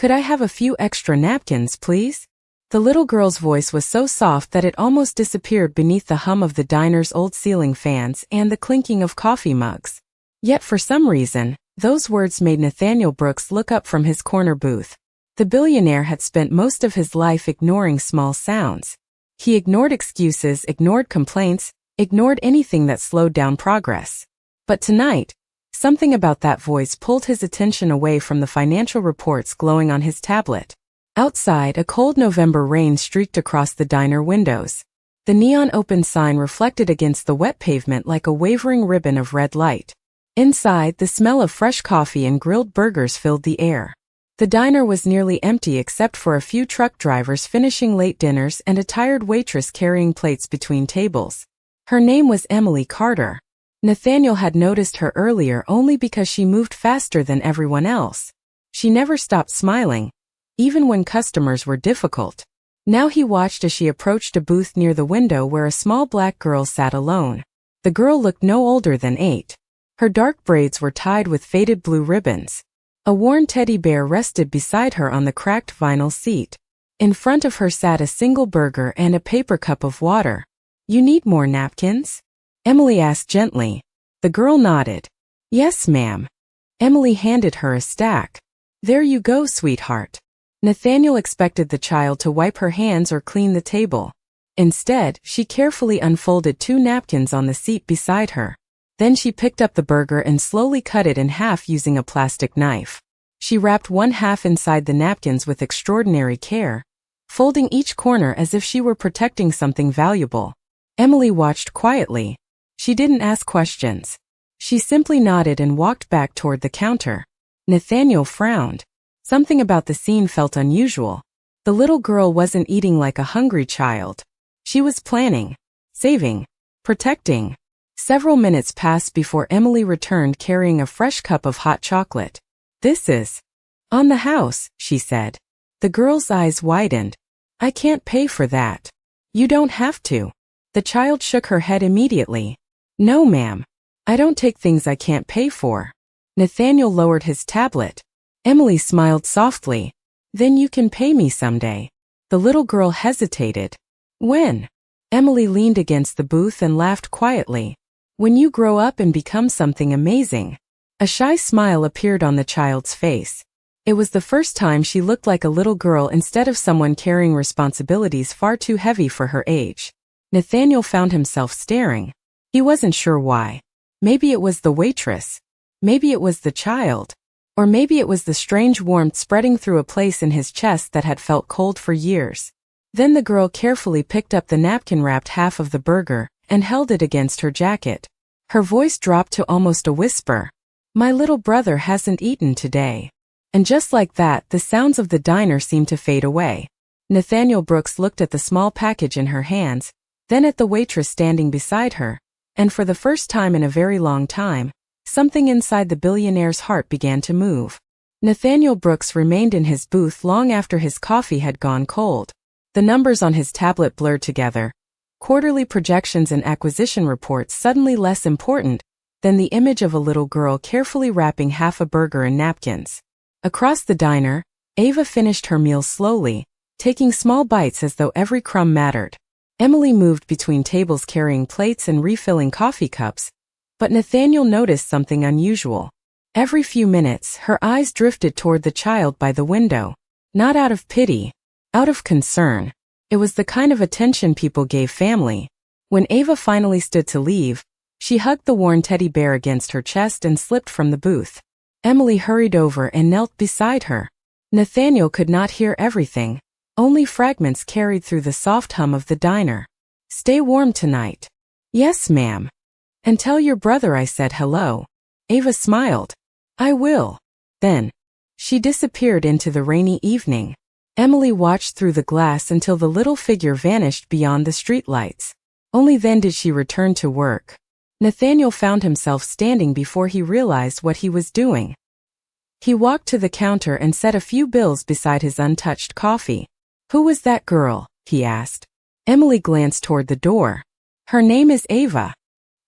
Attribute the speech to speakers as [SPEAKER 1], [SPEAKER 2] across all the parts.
[SPEAKER 1] Could I have a few extra napkins, please? The little girl's voice was so soft that it almost disappeared beneath the hum of the diner's old ceiling fans and the clinking of coffee mugs. Yet for some reason, those words made Nathaniel Brooks look up from his corner booth. The billionaire had spent most of his life ignoring small sounds. He ignored excuses, ignored complaints, ignored anything that slowed down progress. But tonight, something about that voice pulled his attention away from the financial reports glowing on his tablet. Outside, a cold November rain streaked across the diner windows. The neon open sign reflected against the wet pavement like a wavering ribbon of red light. Inside, the smell of fresh coffee and grilled burgers filled the air. The diner was nearly empty except for a few truck drivers finishing late dinners and a tired waitress carrying plates between tables. Her name was Emily Carter. Nathaniel had noticed her earlier only because she moved faster than everyone else. She never stopped smiling, even when customers were difficult. Now he watched as she approached a booth near the window where a small black girl sat alone. The girl looked no older than 8. Her dark braids were tied with faded blue ribbons. A worn teddy bear rested beside her on the cracked vinyl seat. In front of her sat a single burger and a paper cup of water. "You need more napkins?" Emily asked gently. The girl nodded. "Yes, ma'am." Emily handed her a stack. "There you go, sweetheart." Nathaniel expected the child to wipe her hands or clean the table. Instead, she carefully unfolded 2 napkins on the seat beside her. Then she picked up the burger and slowly cut it in half using a plastic knife. She wrapped one half inside the napkins with extraordinary care, folding each corner as if she were protecting something valuable. Emily watched quietly. She didn't ask questions. She simply nodded and walked back toward the counter. Nathaniel frowned. Something about the scene felt unusual. The little girl wasn't eating like a hungry child. She was planning, saving, protecting. Several minutes passed before Emily returned carrying a fresh cup of hot chocolate. "This is on the house," she said. The girl's eyes widened. "I can't pay for that." "You don't have to." The child shook her head immediately. "No, ma'am. I don't take things I can't pay for." Nathaniel lowered his tablet. Emily smiled softly. "Then you can pay me someday." The little girl hesitated. "When?" Emily leaned against the booth and laughed quietly. "When you grow up and become something amazing." A shy smile appeared on the child's face. It was the first time she looked like a little girl instead of someone carrying responsibilities far too heavy for her age. Nathaniel found himself staring. He wasn't sure why. Maybe it was the waitress. Maybe it was the child. Or maybe it was the strange warmth spreading through a place in his chest that had felt cold for years. Then the girl carefully picked up the napkin-wrapped half of the burger and held it against her jacket. Her voice dropped to almost a whisper. "My little brother hasn't eaten today." And just like that, the sounds of the diner seemed to fade away. Nathaniel Brooks looked at the small package in her hands, then at the waitress standing beside her, and for the first time in a very long time, something inside the billionaire's heart began to move. Nathaniel Brooks remained in his booth long after his coffee had gone cold. The numbers on his tablet blurred together. Quarterly projections and acquisition reports suddenly less important than the image of a little girl carefully wrapping half a burger in napkins. Across the diner, Ava finished her meal slowly, taking small bites as though every crumb mattered. Emily moved between tables carrying plates and refilling coffee cups, but Nathaniel noticed something unusual. Every few minutes, her eyes drifted toward the child by the window. Not out of pity, out of concern. It was the kind of attention people gave family. When Ava finally stood to leave, she hugged the worn teddy bear against her chest and slipped from the booth. Emily hurried over and knelt beside her. Nathaniel could not hear everything. Only fragments carried through the soft hum of the diner. "Stay warm tonight." "Yes, ma'am." "And tell your brother I said hello." Ava smiled. "I will." Then, she disappeared into the rainy evening. Emily watched through the glass until the little figure vanished beyond the streetlights. Only then did she return to work. Nathaniel found himself standing before he realized what he was doing. He walked to the counter and set a few bills beside his untouched coffee. "Who was that girl?" he asked. Emily glanced toward the door. "Her name is Ava."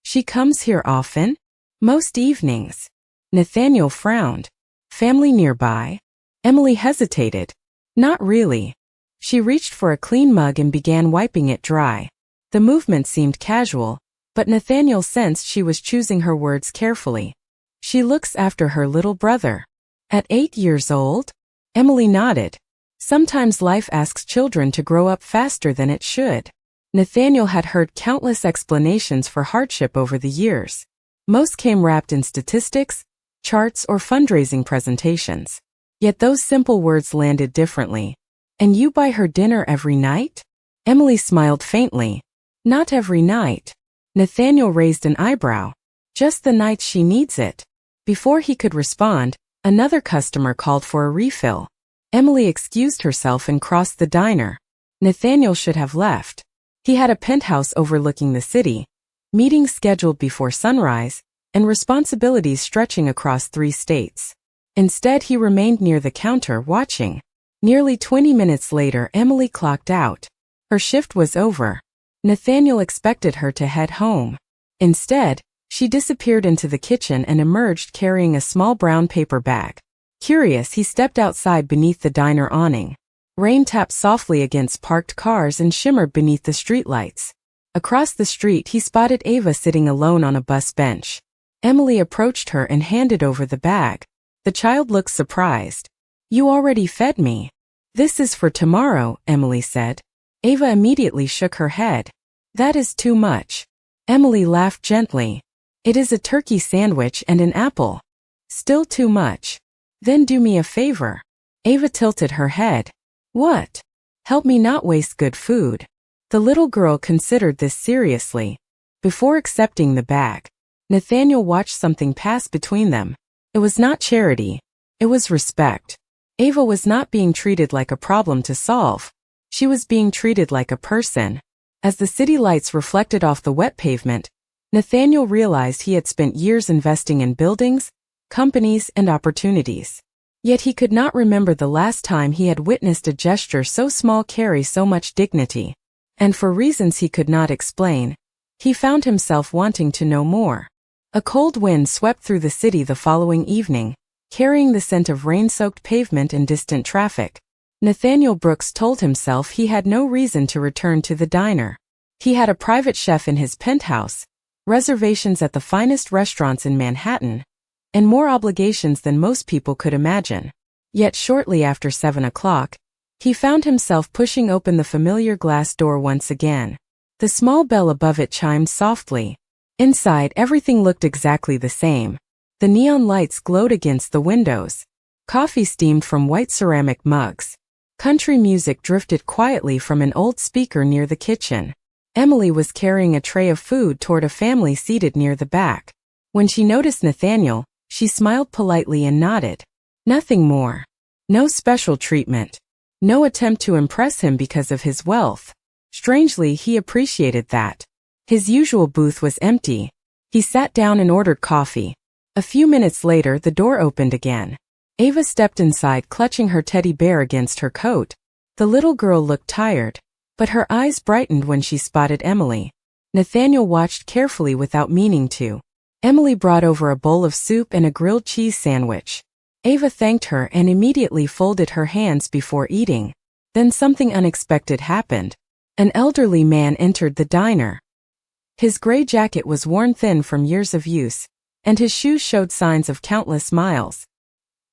[SPEAKER 1] "She comes here often?" "Most evenings." Nathaniel frowned. "Family nearby?" Emily hesitated. Not really. She reached for a clean mug and began wiping it dry. The movement seemed casual, but Nathaniel sensed she was choosing her words carefully. She looks after her little brother. At 8 years old? Emily nodded. Sometimes life asks children to grow up faster than it should. Nathaniel had heard countless explanations for hardship over the years. Most came wrapped in statistics, charts, or fundraising presentations. Yet those simple words landed differently. And you buy her dinner every night? Emily smiled faintly. Not every night. Nathaniel raised an eyebrow. Just the nights she needs it. Before he could respond, another customer called for a refill. Emily excused herself and crossed the diner. Nathaniel should have left. He had a penthouse overlooking the city, meetings scheduled before sunrise, and responsibilities stretching across 3 states. Instead, he remained near the counter watching. Nearly 20 minutes later, Emily clocked out. Her shift was over. Nathaniel expected her to head home. Instead, she disappeared into the kitchen and emerged carrying a small brown paper bag. Curious, he stepped outside beneath the diner awning. Rain tapped softly against parked cars and shimmered beneath the streetlights. Across the street, he spotted Ava sitting alone on a bus bench. Emily approached her and handed over the bag. The child looked surprised. You already fed me. This is for tomorrow, Emily said. Ava immediately shook her head. That is too much. Emily laughed gently. It is a turkey sandwich and an apple. Still too much. Then do me a favor. Ava tilted her head. What? Help me not waste good food. The little girl considered this seriously. Before accepting the bag, Nathaniel watched something pass between them. It was not charity. It was respect. Ava was not being treated like a problem to solve. She was being treated like a person. As the city lights reflected off the wet pavement, Nathaniel realized he had spent years investing in buildings, companies, and opportunities. Yet he could not remember the last time he had witnessed a gesture so small carry so much dignity. And for reasons he could not explain, he found himself wanting to know more. A cold wind swept through the city the following evening, carrying the scent of rain-soaked pavement and distant traffic. Nathaniel Brooks told himself he had no reason to return to the diner. He had a private chef in his penthouse, reservations at the finest restaurants in Manhattan, and more obligations than most people could imagine. Yet shortly after 7 o'clock, he found himself pushing open the familiar glass door once again. The small bell above it chimed softly. Inside, everything looked exactly the same. The neon lights glowed against the windows. Coffee steamed from white ceramic mugs. Country music drifted quietly from an old speaker near the kitchen. Emily was carrying a tray of food toward a family seated near the back. When she noticed Nathaniel, she smiled politely and nodded. Nothing more. No special treatment. No attempt to impress him because of his wealth. Strangely, he appreciated that. His usual booth was empty. He sat down and ordered coffee. A few minutes later, the door opened again. Ava stepped inside, clutching her teddy bear against her coat. The little girl looked tired, but her eyes brightened when she spotted Emily. Nathaniel watched carefully without meaning to. Emily brought over a bowl of soup and a grilled cheese sandwich. Ava thanked her and immediately folded her hands before eating. Then something unexpected happened. An elderly man entered the diner. His gray jacket was worn thin from years of use, and his shoes showed signs of countless miles.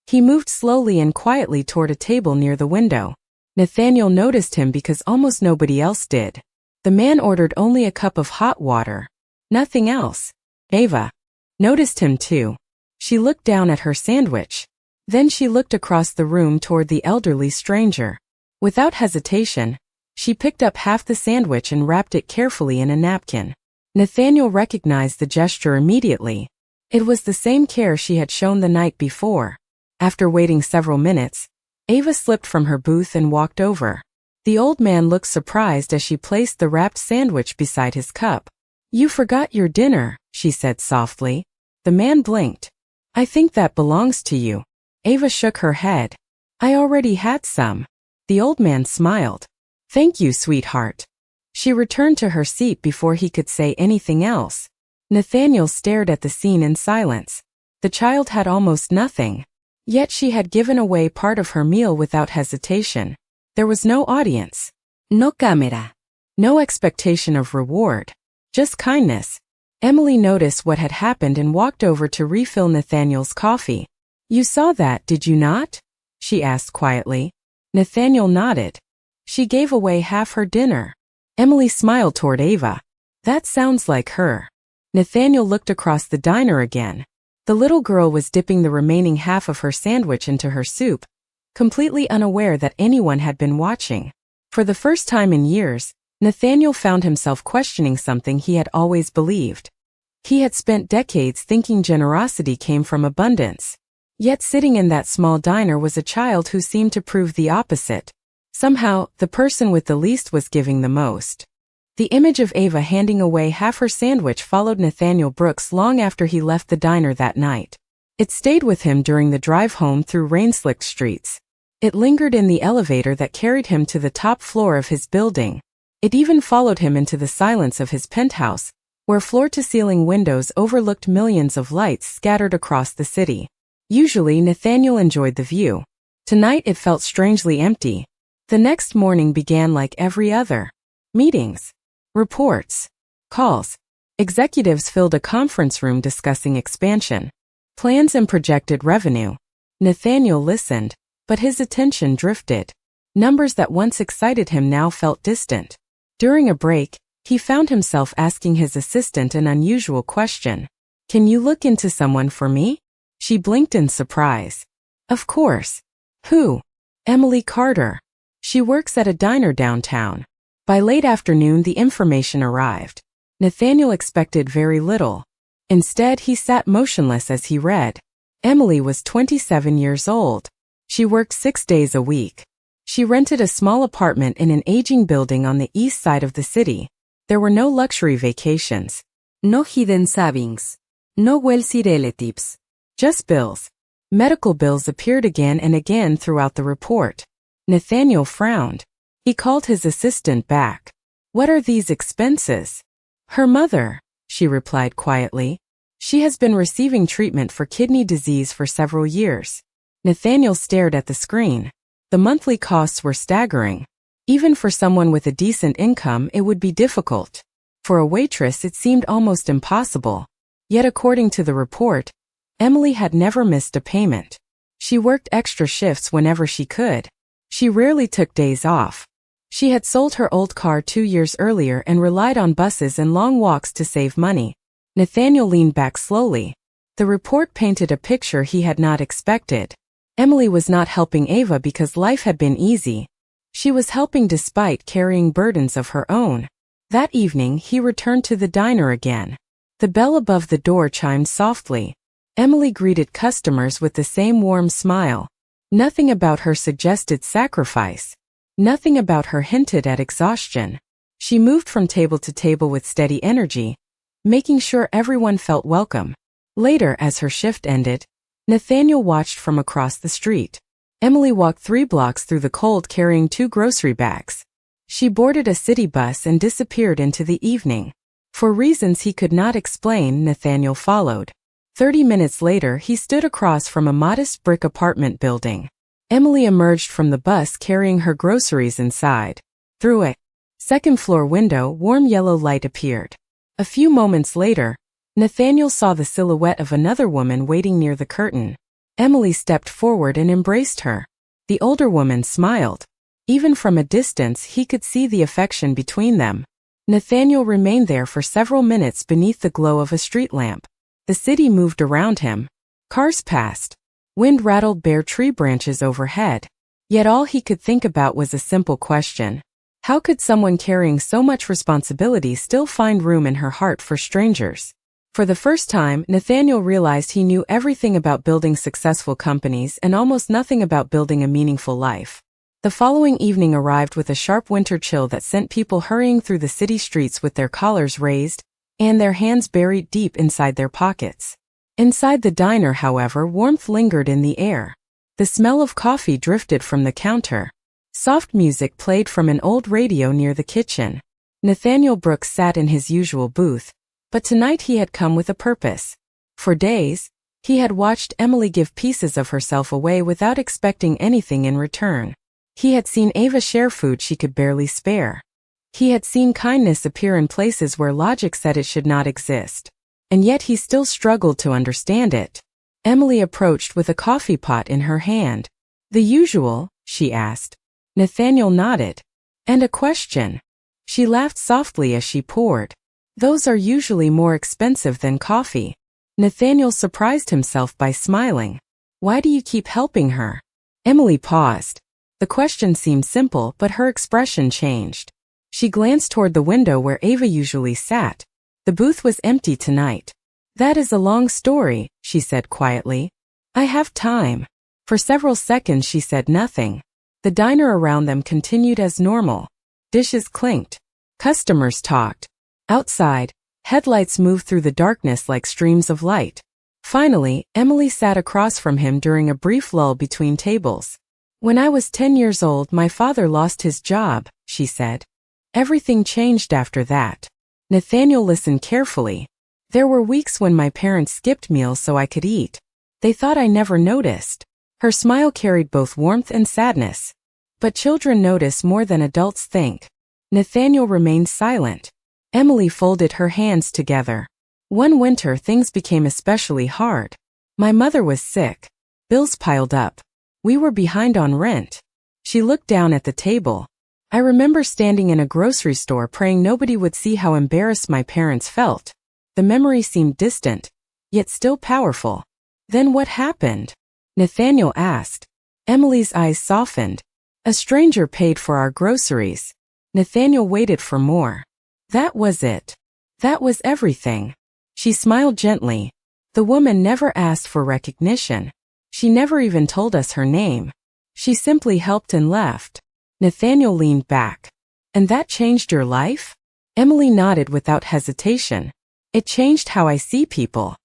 [SPEAKER 1] He moved slowly and quietly toward a table near the window. Nathaniel noticed him because almost nobody else did. The man ordered only a cup of hot water. Nothing else. Ava noticed him too. She looked down at her sandwich. Then she looked across the room toward the elderly stranger. Without hesitation, she picked up half the sandwich and wrapped it carefully in a napkin. Nathaniel recognized the gesture immediately. It was the same care she had shown the night before. After waiting several minutes, Ava slipped from her booth and walked over. The old man looked surprised as she placed the wrapped sandwich beside his cup. You forgot your dinner, she said softly. The man blinked. I think that belongs to you. Ava shook her head. I already had some. The old man smiled. Thank you, sweetheart. She returned to her seat before he could say anything else. Nathaniel stared at the scene in silence. The child had almost nothing. Yet she had given away part of her meal without hesitation. There was no audience, no camera, no expectation of reward, just kindness. Emily noticed what had happened and walked over to refill Nathaniel's coffee. "You saw that, did you not?" she asked quietly. Nathaniel nodded. "She gave away half her dinner." Emily smiled toward Ava. "That sounds like her." Nathaniel looked across the diner again. The little girl was dipping the remaining half of her sandwich into her soup, completely unaware that anyone had been watching. For the first time in years, Nathaniel found himself questioning something he had always believed. He had spent decades thinking generosity came from abundance. Yet sitting in that small diner was a child who seemed to prove the opposite. Somehow, the person with the least was giving the most. The image of Ava handing away half her sandwich followed Nathaniel Brooks long after he left the diner that night. It stayed with him during the drive home through rain-slicked streets. It lingered in the elevator that carried him to the top floor of his building. It even followed him into the silence of his penthouse, where floor-to-ceiling windows overlooked millions of lights scattered across the city. Usually, Nathaniel enjoyed the view. Tonight it felt strangely empty. The next morning began like every other. Meetings, reports, calls. Executives filled a conference room discussing expansion, plans and projected revenue. Nathaniel listened, but his attention drifted. Numbers that once excited him now felt distant. During a break, he found himself asking his assistant an unusual question. "Can you look into someone for me?" She blinked in surprise. "Of course." "Who?" "Emily Carter. She works at a diner downtown." By late afternoon, the information arrived. Nathaniel expected very little. Instead, he sat motionless as he read. Emily was 27 years old. She worked 6 days a week. She rented a small apartment in an aging building on the east side of the city. There were no luxury vacations, no hidden savings, no wealthy relatives, just bills. Medical bills appeared again and again throughout the report. Nathaniel frowned. He called his assistant back. "What are these expenses?" "Her mother," she replied quietly. "She has been receiving treatment for kidney disease for several years." Nathaniel stared at the screen. The monthly costs were staggering. Even for someone with a decent income, it would be difficult. For a waitress, it seemed almost impossible. Yet according to the report, Emily had never missed a payment. She worked extra shifts whenever she could. She rarely took days off. She had sold her old car 2 years earlier and relied on buses and long walks to save money. Nathaniel leaned back slowly. The report painted a picture he had not expected. Emily was not helping Ava because life had been easy. She was helping despite carrying burdens of her own. That evening, he returned to the diner again. The bell above the door chimed softly. Emily greeted customers with the same warm smile. Nothing about her suggested sacrifice. Nothing about her hinted at exhaustion. She moved from table to table with steady energy, making sure everyone felt welcome. Later, as her shift ended, Nathaniel watched from across the street. Emily walked 3 blocks through the cold carrying 2 grocery bags. She boarded a city bus and disappeared into the evening. For reasons he could not explain, Nathaniel followed. 30 minutes later, he stood across from a modest brick apartment building. Emily emerged from the bus carrying her groceries inside. Through a second-floor window, warm yellow light appeared. A few moments later, Nathaniel saw the silhouette of another woman waiting near the curtain. Emily stepped forward and embraced her. The older woman smiled. Even from a distance, he could see the affection between them. Nathaniel remained there for several minutes beneath the glow of a street lamp. The city moved around him. Cars passed. Wind rattled bare tree branches overhead. Yet all he could think about was a simple question. How could someone carrying so much responsibility still find room in her heart for strangers? For the first time, Nathaniel realized he knew everything about building successful companies and almost nothing about building a meaningful life. The following evening arrived with a sharp winter chill that sent people hurrying through the city streets with their collars raised and their hands buried deep inside their pockets. Inside the diner, however, warmth lingered in the air. The smell of coffee drifted from the counter. Soft music played from an old radio near the kitchen. Nathaniel Brooks sat in his usual booth, but tonight he had come with a purpose. For days, He had watched Emily give pieces of herself away without expecting anything in return. He had seen Ava share food she could barely spare. He had seen kindness appear in places where logic said it should not exist. And yet he still struggled to understand it. Emily approached with a coffee pot in her hand. "The usual?" she asked. Nathaniel nodded. "And a question." She laughed softly as she poured. "Those are usually more expensive than coffee." Nathaniel surprised himself by smiling. "Why do you keep helping her?" Emily paused. The question seemed simple, but her expression changed. She glanced toward the window where Ava usually sat. The booth was empty tonight. "That is a long story," she said quietly. "I have time." For several seconds she said nothing. The diner around them continued as normal. Dishes clinked. Customers talked. Outside, headlights moved through the darkness like streams of light. Finally, Emily sat across from him during a brief lull between tables. "When I was 10 years old, my father lost his job," she said. "Everything changed after that." Nathaniel listened carefully. "There were weeks when my parents skipped meals so I could eat. They thought I never noticed." Her smile carried both warmth and sadness. "But children notice more than adults think." Nathaniel remained silent. Emily folded her hands together. "One winter things became especially hard. My mother was sick. Bills piled up. We were behind on rent." She looked down at the table. "I remember standing in a grocery store praying nobody would see how embarrassed my parents felt." The memory seemed distant, yet still powerful. "Then what happened?" Nathaniel asked. Emily's eyes softened. "A stranger paid for our groceries." Nathaniel waited for more. "That was it. That was everything." She smiled gently. "The woman never asked for recognition. She never even told us her name. She simply helped and left." Nathaniel leaned back. "And that changed your life?" Emily nodded without hesitation. "It changed how I see people."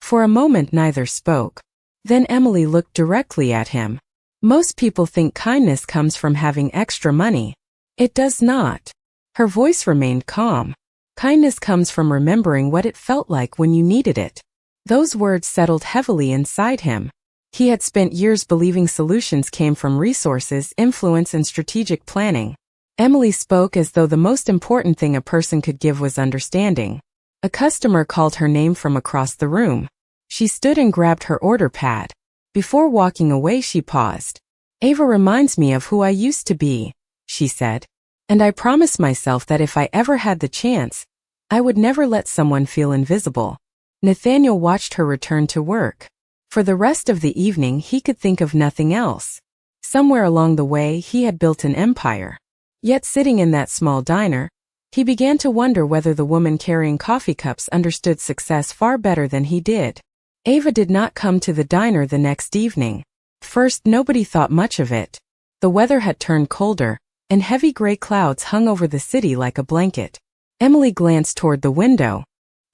[SPEAKER 1] For a moment neither spoke. Then Emily looked directly at him. "Most people think kindness comes from having extra money. It does not." Her voice remained calm. "Kindness comes from remembering what it felt like when you needed it." Those words settled heavily inside him. He had spent years believing solutions came from resources, influence, and strategic planning. Emily spoke as though the most important thing a person could give was understanding. A customer called her name from across the room. She stood and grabbed her order pad. Before walking away, she paused. "Ava reminds me of who I used to be," she said. "And I promised myself that if I ever had the chance, I would never let someone feel invisible." Nathaniel watched her return to work. For the rest of the evening, he could think of nothing else. Somewhere along the way, he had built an empire. Yet sitting in that small diner, he began to wonder whether the woman carrying coffee cups understood success far better than he did. Ava did not come to the diner the next evening. First, nobody thought much of it. The weather had turned colder, and heavy gray clouds hung over the city like a blanket. Emily glanced toward the window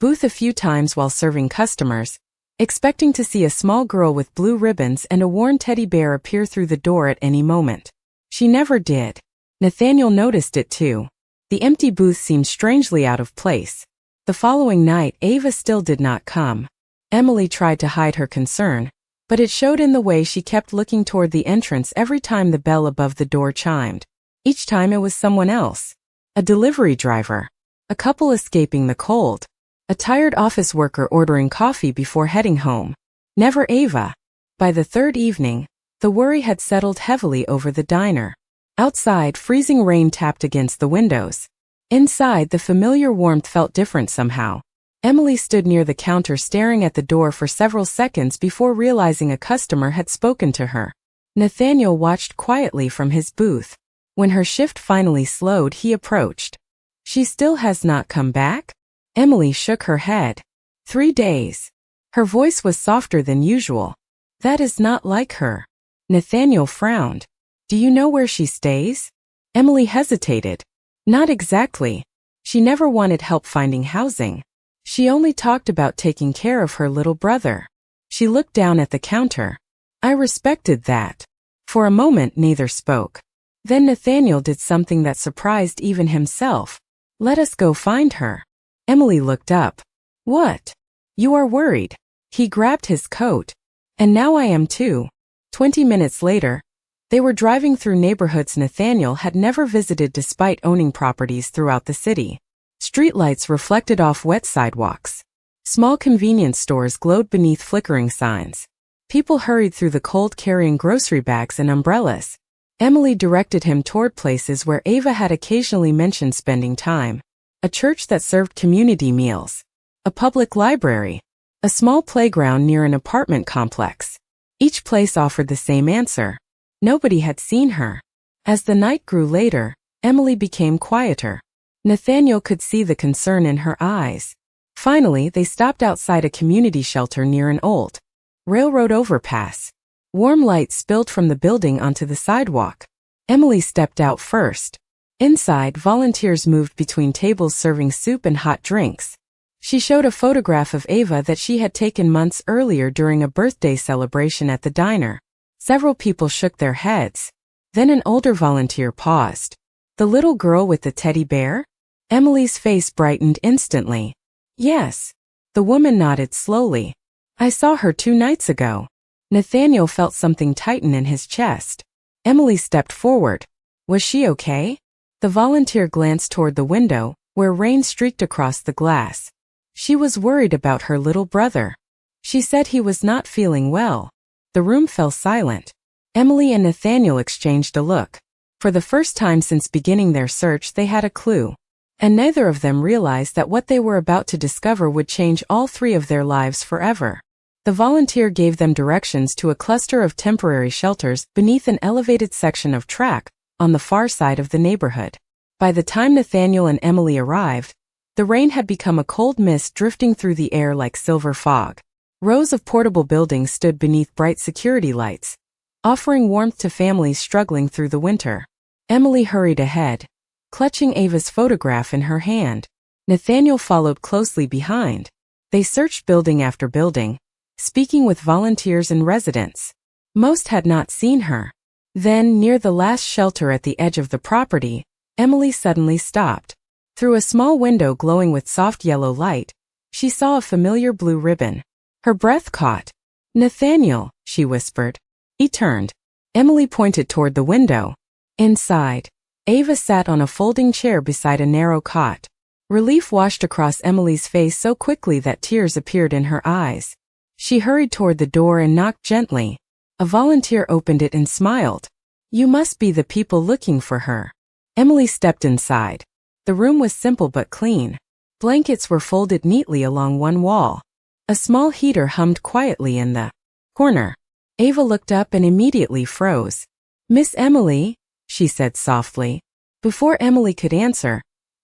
[SPEAKER 1] booth a few times while serving customers, expecting to see a small girl with blue ribbons and a worn teddy bear appear through the door at any moment. She never did. Nathaniel noticed it too. The empty booth seemed strangely out of place. The following night, Ava still did not come. Emily tried to hide her concern, but it showed in the way she kept looking toward the entrance every time the bell above the door chimed. Each time it was someone else. A delivery driver. A couple escaping the cold. A tired office worker ordering coffee before heading home. Never Ava. By the third evening, the worry had settled heavily over the diner. Outside, freezing rain tapped against the windows. Inside, the familiar warmth felt different somehow. Emily stood near the counter staring at the door for several seconds before realizing a customer had spoken to her. Nathaniel watched quietly from his booth. When her shift finally slowed, he approached. "She still has not come back?" Emily shook her head. 3 days. Her voice was softer than usual. "That is not like her." Nathaniel frowned. "Do you know where she stays?" Emily hesitated. "Not exactly. She never wanted help finding housing. She only talked about taking care of her little brother." She looked down at the counter. "I respected that." For a moment neither spoke. Then Nathaniel did something that surprised even himself. "Let us go find her." Emily looked up. "What? You are worried?" He grabbed his coat. And now I am too. 20 minutes later, they were driving through neighborhoods Nathaniel had never visited despite owning properties throughout the city. Streetlights reflected off wet sidewalks. Small convenience stores glowed beneath flickering signs. People hurried through the cold carrying grocery bags and umbrellas. Emily directed him toward places where Ava had occasionally mentioned spending time. A church that served community meals. A public library. A small playground near an apartment complex. Each place offered the same answer. Nobody had seen her. As the night grew later, Emily became quieter. Nathaniel could see the concern in her eyes. Finally, they stopped outside a community shelter near an old railroad overpass. Warm light spilled from the building onto the sidewalk. Emily stepped out first. Inside, volunteers moved between tables serving soup and hot drinks. She showed a photograph of Ava that she had taken months earlier during a birthday celebration at the diner. Several people shook their heads. Then an older volunteer paused. The little girl with the teddy bear? Emily's face brightened instantly. Yes. The woman nodded slowly. I saw her 2 nights ago. Nathaniel felt something tighten in his chest. Emily stepped forward. Was she okay? The volunteer glanced toward the window, where rain streaked across the glass. She was worried about her little brother. She said he was not feeling well. The room fell silent. Emily and Nathaniel exchanged a look. For the first time since beginning their search, they had a clue. And neither of them realized that what they were about to discover would change all 3 of their lives forever. The volunteer gave them directions to a cluster of temporary shelters beneath an elevated section of track on the far side of the neighborhood. By the time Nathaniel and Emily arrived, the rain had become a cold mist drifting through the air like silver fog. Rows of portable buildings stood beneath bright security lights, offering warmth to families struggling through the winter. Emily hurried ahead, clutching Ava's photograph in her hand. Nathaniel followed closely behind. They searched building after building, speaking with volunteers and residents. Most had not seen her. Then, near the last shelter at the edge of the property, Emily suddenly stopped. Through a small window glowing with soft yellow light, she saw a familiar blue ribbon. Her breath caught. Nathaniel, she whispered. He turned. Emily pointed toward the window. Inside, Ava sat on a folding chair beside a narrow cot. Relief washed across Emily's face so quickly that tears appeared in her eyes. She hurried toward the door and knocked gently. A volunteer opened it and smiled. You must be the people looking for her. Emily stepped inside. The room was simple but clean. Blankets were folded neatly along one wall. A small heater hummed quietly in the corner. Ava looked up and immediately froze. Miss Emily, she said softly. Before Emily could answer,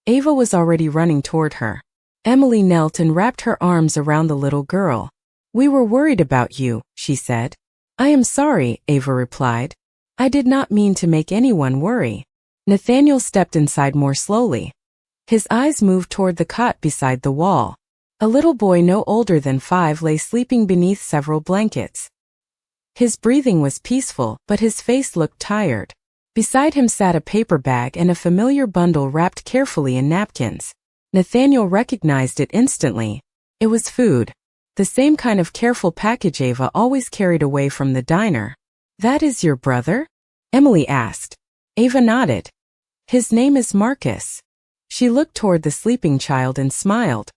[SPEAKER 1] Ava was already running toward her. Emily knelt and wrapped her arms around the little girl. We were worried about you, she said. I am sorry, Ava replied. I did not mean to make anyone worry. Nathaniel stepped inside more slowly. His eyes moved toward the cot beside the wall. A little boy no older than 5 lay sleeping beneath several blankets. His breathing was peaceful, but his face looked tired. Beside him sat a paper bag and a familiar bundle wrapped carefully in napkins. Nathaniel recognized it instantly. It was food. The same kind of careful package Ava always carried away from the diner. That is your brother? Emily asked. Ava nodded. His name is Marcus. She looked toward the sleeping child and smiled.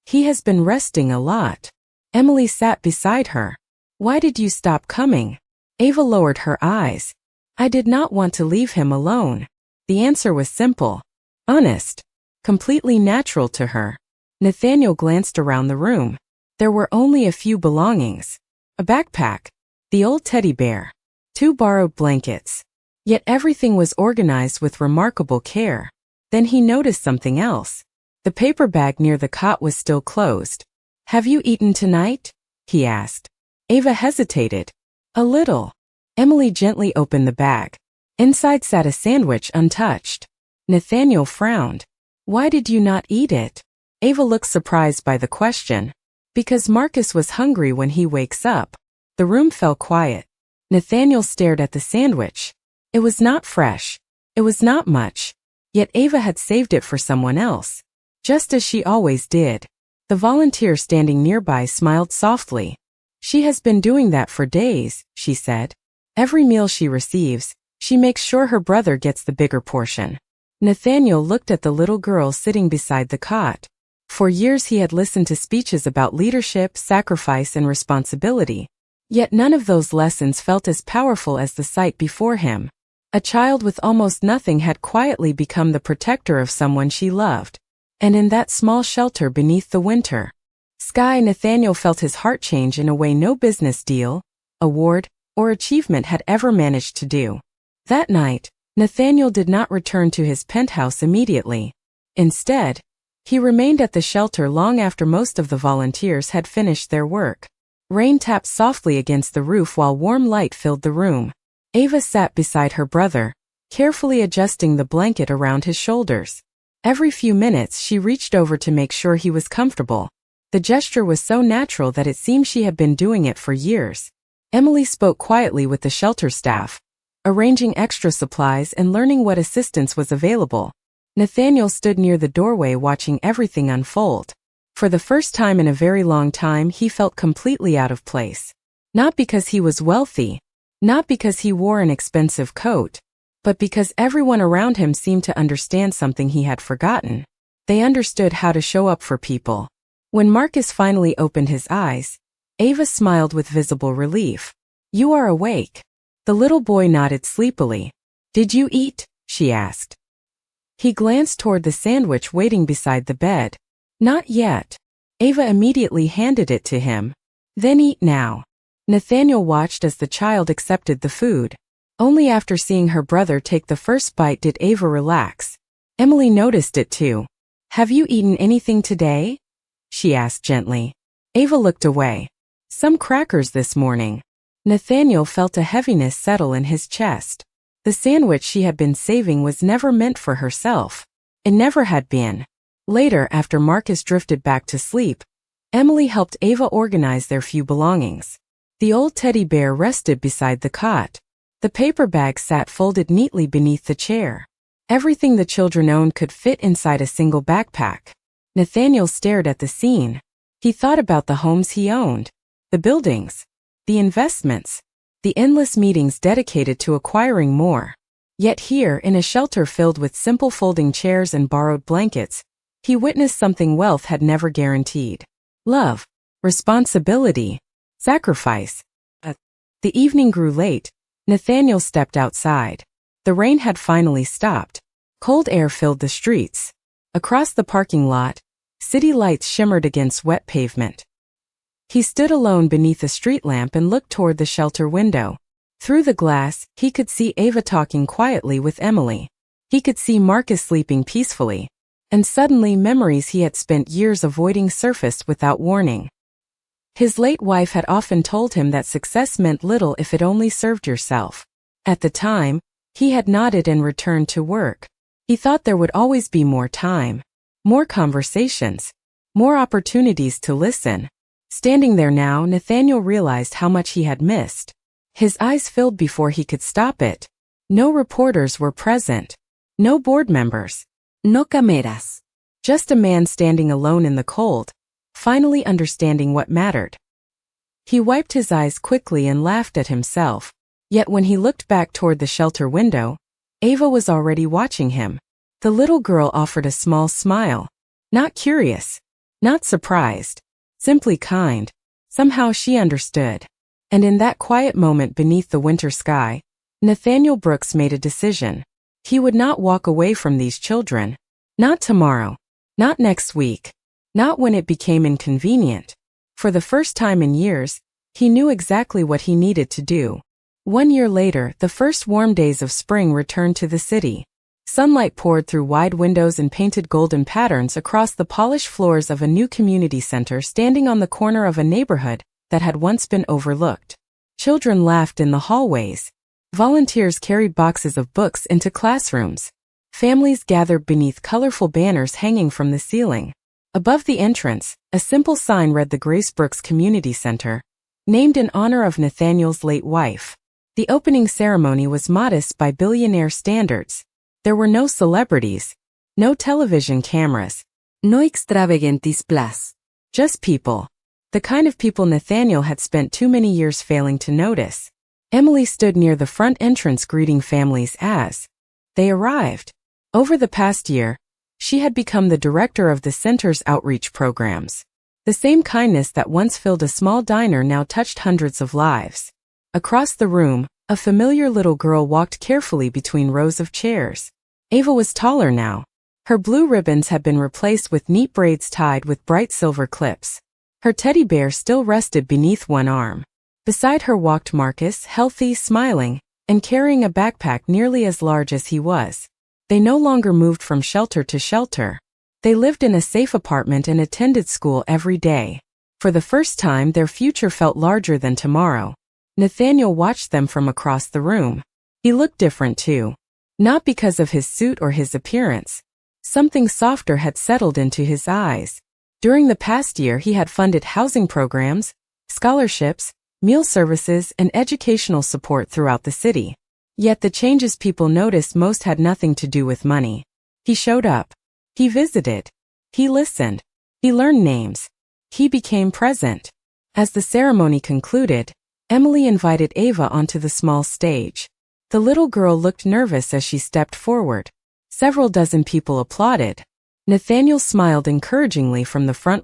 [SPEAKER 1] He has been resting a lot. Emily sat beside her. Why did you stop coming? Ava lowered her eyes. I did not want to leave him alone. The answer was simple, honest, completely natural to her. Nathaniel glanced around the room. There were only a few belongings. A backpack, the old teddy bear, 2 borrowed blankets. Yet everything was organized with remarkable care. Then he noticed something else. The paper bag near the cot was still closed. Have you eaten tonight? He asked. Ava hesitated. A little. Emily gently opened the bag. Inside sat a sandwich untouched. Nathaniel frowned. Why did you not eat it? Ava looked surprised by the question. Because Marcus was hungry when he wakes up. The room fell quiet. Nathaniel stared at the sandwich. It was not fresh. It was not much. Yet Ava had saved it for someone else. Just as she always did. The volunteer standing nearby smiled softly. She has been doing that for days, she said. Every meal she receives, she makes sure her brother gets the bigger portion. Nathaniel looked at the little girl sitting beside the cot. For years he had listened to speeches about leadership, sacrifice, and responsibility. Yet none of those lessons felt as powerful as the sight before him. A child with almost nothing had quietly become the protector of someone she loved. And in that small shelter beneath the winter sky, Nathaniel felt his heart change in a way no business deal, award, or achievement had ever managed to do. That night, Nathaniel did not return to his penthouse immediately. Instead, he remained at the shelter long after most of the volunteers had finished their work. Rain tapped softly against the roof while warm light filled the room. Ava sat beside her brother, carefully adjusting the blanket around his shoulders. Every few minutes she reached over to make sure he was comfortable. The gesture was so natural that it seemed she had been doing it for years. Emily spoke quietly with the shelter staff, arranging extra supplies and learning what assistance was available. Nathaniel stood near the doorway watching everything unfold. For the first time in a very long time he felt completely out of place. Not because he was wealthy, not because he wore an expensive coat, but because everyone around him seemed to understand something he had forgotten. They understood how to show up for people. When Marcus finally opened his eyes, Ava smiled with visible relief. "You are awake." The little boy nodded sleepily. "Did you eat?" she asked. He glanced toward the sandwich waiting beside the bed. "Not yet." Ava immediately handed it to him. "Then eat now." Nathaniel watched as the child accepted the food. Only after seeing her brother take the first bite did Ava relax. Emily noticed it too. "Have you eaten anything today?" she asked gently. Ava looked away. "Some crackers this morning." Nathaniel felt a heaviness settle in his chest. The sandwich she had been saving was never meant for herself. It never had been. Later, after Marcus drifted back to sleep, Emily helped Ava organize their few belongings. The old teddy bear rested beside the cot. The paper bag sat folded neatly beneath the chair. Everything the children owned could fit inside a single backpack. Nathaniel stared at the scene. He thought about the homes he owned, the buildings, the investments, the endless meetings dedicated to acquiring more. Yet here, in a shelter filled with simple folding chairs and borrowed blankets, he witnessed something wealth had never guaranteed. Love, responsibility, sacrifice. The evening grew late. Nathaniel stepped outside. The rain had finally stopped. Cold air filled the streets. Across the parking lot, city lights shimmered against wet pavement. He stood alone beneath a street lamp and looked toward the shelter window. Through the glass, he could see Ava talking quietly with Emily. He could see Marcus sleeping peacefully. And suddenly memories he had spent years avoiding surfaced without warning. His late wife had often told him that success meant little if it only served yourself. At the time, he had nodded and returned to work. He thought there would always be more time, more conversations, more opportunities to listen. Standing there now, Nathaniel realized how much he had missed. His eyes filled before he could stop it. No reporters were present. No board members. No cameras. Just a man standing alone in the cold, finally understanding what mattered. He wiped his eyes quickly and laughed at himself. Yet when he looked back toward the shelter window, Ava was already watching him. The little girl offered a small smile. Not curious. Not surprised. Simply kind. Somehow she understood. And in that quiet moment beneath the winter sky, Nathaniel Brooks made a decision. He would not walk away from these children. Not tomorrow. Not next week. Not when it became inconvenient. For the first time in years, he knew exactly what he needed to do. 1 year later, the first warm days of spring returned to the city. Sunlight poured through wide windows and painted golden patterns across the polished floors of a new community center standing on the corner of a neighborhood that had once been overlooked. Children laughed in the hallways. Volunteers carried boxes of books into classrooms. Families gathered beneath colorful banners hanging from the ceiling. Above the entrance, a simple sign read the Grace Brooks Community Center, named in honor of Nathaniel's late wife. The opening ceremony was modest by Billionaire standards. There were no celebrities, no television cameras, no extravagantes plus. Just people. The kind of people Nathaniel had spent too many years failing to notice. Emily stood near the front entrance greeting families as they arrived. Over the past year, she had become the director of the center's outreach programs. The same kindness that once filled a small diner now touched hundreds of lives. Across the room, a familiar little girl walked carefully between rows of chairs. Ava was taller now. Her blue ribbons had been replaced with neat braids tied with bright silver clips. Her teddy bear still rested beneath one arm. Beside her walked Marcus, healthy, smiling, and carrying a backpack nearly as large as he was. They no longer moved from shelter to shelter. They lived in a safe apartment and attended school every day. For the first time, their future felt larger than tomorrow. Nathaniel watched them from across the room. He looked different too. Not because of his suit or his appearance. Something softer had settled into his eyes. During the past year, he had funded housing programs, scholarships, meal services, and educational support throughout the city. Yet the changes people noticed most had nothing to do with money. He showed up. He visited. He listened. He learned names. He became present. As the ceremony concluded, Emily invited Ava onto the small stage. The little girl looked nervous as she stepped forward. Several dozen people applauded. Nathaniel smiled encouragingly from the front